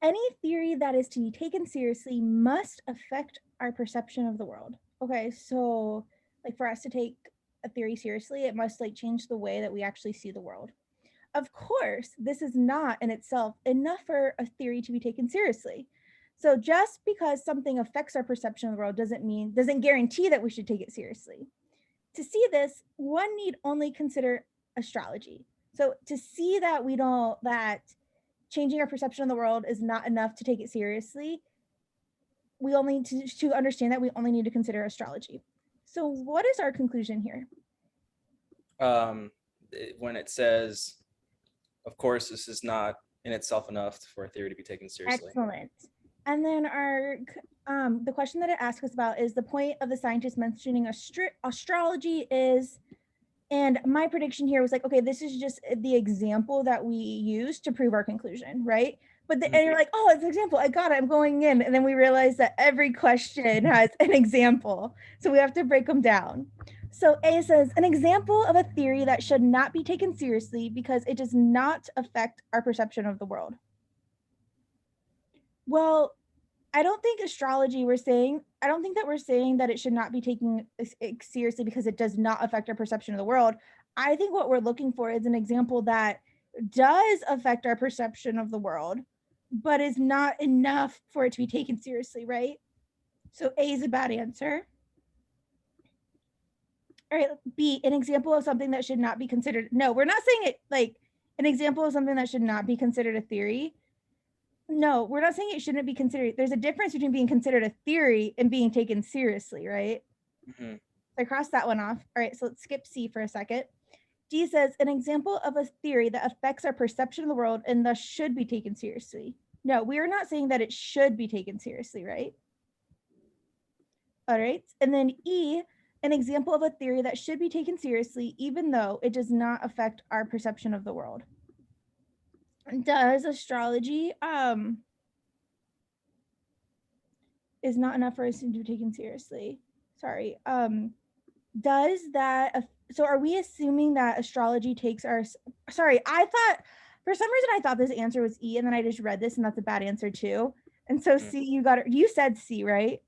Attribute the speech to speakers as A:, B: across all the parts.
A: any theory that is to be taken seriously must affect our perception of the world. Okay, so like for us to take a theory seriously, it must like change the way that we actually see the world. Of course, this is not in itself enough for a theory to be taken seriously. So just because something affects our perception of the world doesn't guarantee that we should take it seriously. To see this, one need only consider astrology. So to see that that changing our perception of the world is not enough to take it seriously, we only to understand that we only need to consider astrology. So what is our conclusion here?
B: When it says, of course, this is not in itself enough for a theory to be taken seriously.
A: Excellent. And then the question that it asks us about is the point of the scientist mentioning astrology is, and my prediction here was like, okay, this is just the example that we use to prove our conclusion, right? But and you're like, oh, it's an example. I got it. I'm going in. And then we realize that every question has an example. So we have to break them down. So A says, an example of a theory that should not be taken seriously because it does not affect our perception of the world. Well, I don't think astrology I don't think that we're saying that it should not be taken seriously because it does not affect our perception of the world. I think what we're looking for is an example that does affect our perception of the world, but is not enough for it to be taken seriously, right? So A is a bad answer. All right, B, an example of something that should not be considered. No, we're not saying it like an example of something that should not be considered a theory. No, we're not saying it shouldn't be considered. There's a difference between being considered a theory and being taken seriously, right?
B: Mm-hmm.
A: So I crossed that one off. All right, so let's skip C for a second. D says, an example of a theory that affects our perception of the world and thus should be taken seriously. No, we are not saying that it should be taken seriously, right? All right, and then E, an example of a theory that should be taken seriously even though it does not affect our perception of the world. Does astrology is not enough for us to be taken seriously? Sorry. Does that so are we assuming that astrology takes our sorry, I thought for some reason I thought this answer was E and then I just read this and that's a bad answer too. And so C, you got it. You said C, right?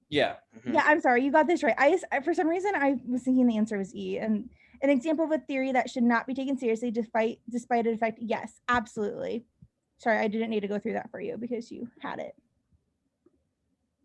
B: Yeah.
A: Mm-hmm. Yeah, I'm sorry, you got this right. For some reason I was thinking the answer was E. And an example of a theory that should not be taken seriously despite its effect. Yes, absolutely. Sorry, I didn't need to go through that for you because you had it.